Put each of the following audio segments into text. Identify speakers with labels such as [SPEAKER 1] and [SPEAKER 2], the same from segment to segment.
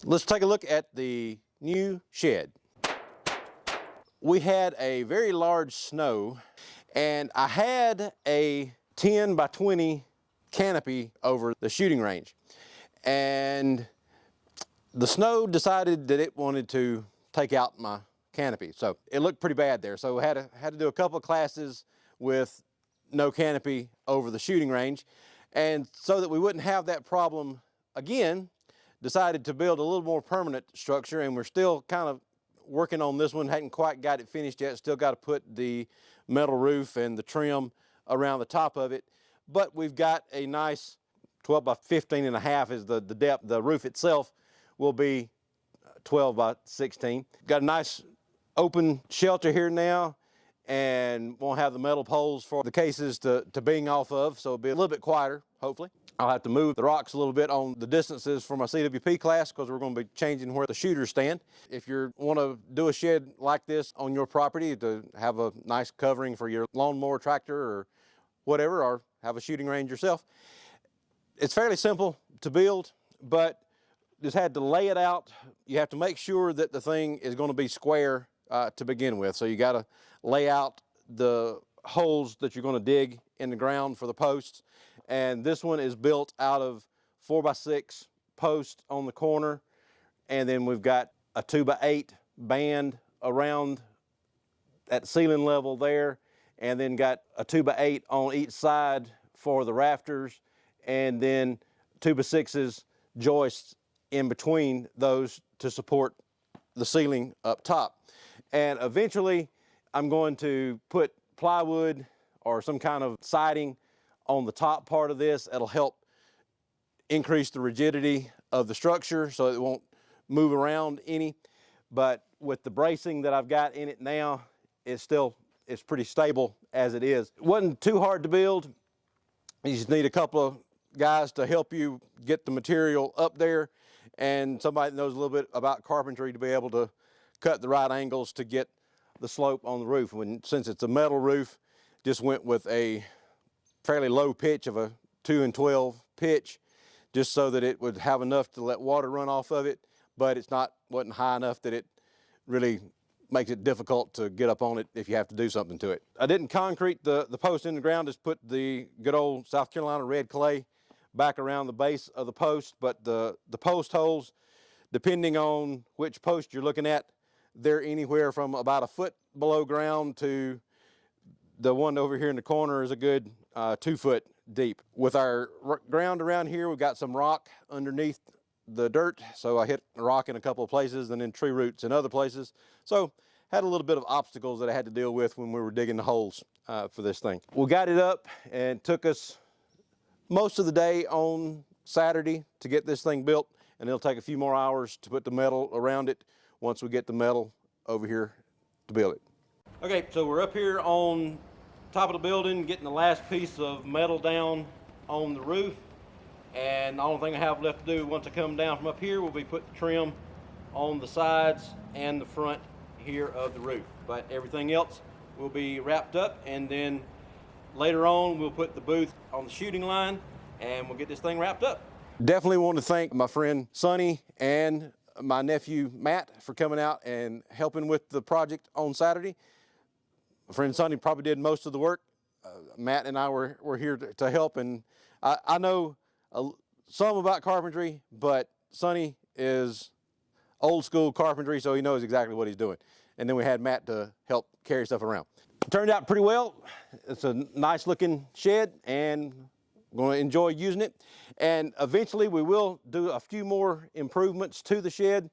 [SPEAKER 1] Let's take a look at the new shed. We had a very large snow, and I had a 10 by 20 canopy over the shooting range. And the snow decided that it wanted to take out my canopy. So it looked pretty bad there. So we had to do a couple of classes with no canopy over the shooting range. And so that we wouldn't have that problem again, decided to build a little more permanent structure, and we're still kind of working on this one. Hadn't quite got it finished yet. Still got to put the metal roof and the trim around the top of it. But we've got a nice 12 by 15 and a half is the depth. The roof itself will be 12 by 16. Got a nice open shelter here now, and won't have the metal poles for the cases to bing off of, so it'll be a little bit quieter, hopefully. I'll have to move the rocks a little bit on the distances for my CWP class, because we're going to be changing where the shooters stand. If you want to do a shed like this on your property to have a nice covering for your lawnmower, tractor, or whatever, or have a shooting range yourself, it's fairly simple to build, but just had to lay it out. You have to make sure that the thing is going to be square to begin with. So you got to lay out the holes that you're going to dig in the ground for the posts. And this one is built out of 4 by 6 posts on the corner. And then we've got a 2 by 8 band around at ceiling level there. And then got a 2 by 8 on each side for the rafters. And then 2 by 6s joists in between those to support the ceiling up top. And eventually I'm going to put plywood or some kind of siding on the top part of this. It'll help increase the rigidity of the structure so it won't move around any. But with the bracing that I've got in it now, it's pretty stable as it is. It wasn't too hard to build. You just need a couple of guys to help you get the material up there, and somebody that knows a little bit about carpentry to be able to cut the right angles to get the slope on the roof. Since it's a metal roof, just went with a fairly low pitch of a 2 and 12 pitch, just so that it would have enough to let water run off of it, but wasn't high enough that it really makes it difficult to get up on it if you have to do something to it. I didn't concrete the post in the ground, just put the good old South Carolina red clay back around the base of the post. But the post holes, depending on which post you're looking at, they're anywhere from about a foot below ground to the one over here in the corner is a good 2 foot deep. With our ground around here, we've got some rock underneath the dirt, so I hit a rock in a couple of places and then tree roots in other places. So had a little bit of obstacles that I had to deal with when we were digging the holes for this thing. We got it up, and it took us most of the day on Saturday to get this thing built, and it'll take a few more hours to put the metal around it once we get the metal over here to build it. Okay, so we're up here on top of the building, getting the last piece of metal down on the roof. And the only thing I have left to do once I come down from up here will be put the trim on the sides and the front here of the roof. But everything else will be wrapped up, and then later on we'll put the booth on the shooting line and we'll get this thing wrapped up. Definitely want to thank my friend Sonny and my nephew Matt for coming out and helping with the project on Saturday. My friend Sonny probably did most of the work. Matt and I were here to help, and I know some about carpentry, but Sonny is old school carpentry, so he knows exactly what he's doing. And then we had Matt to help carry stuff around. It turned out pretty well. It's a nice looking shed, and I'm going to enjoy using it. And eventually we will do a few more improvements to the shed.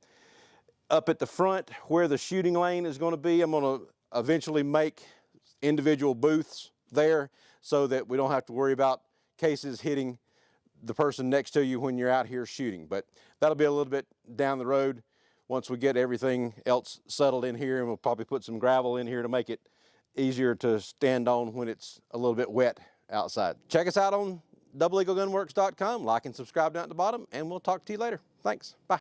[SPEAKER 1] Up at the front where the shooting lane is going to be, I'm going to eventually make individual booths there so that we don't have to worry about cases hitting the person next to you when you're out here shooting. But that'll be a little bit down the road once we get everything else settled in here, and we'll probably put some gravel in here to make it easier to stand on when it's a little bit wet outside. Check us out on doubleeaglegunworks.com. Like and subscribe down at the bottom, and we'll talk to you later. Thanks. Bye.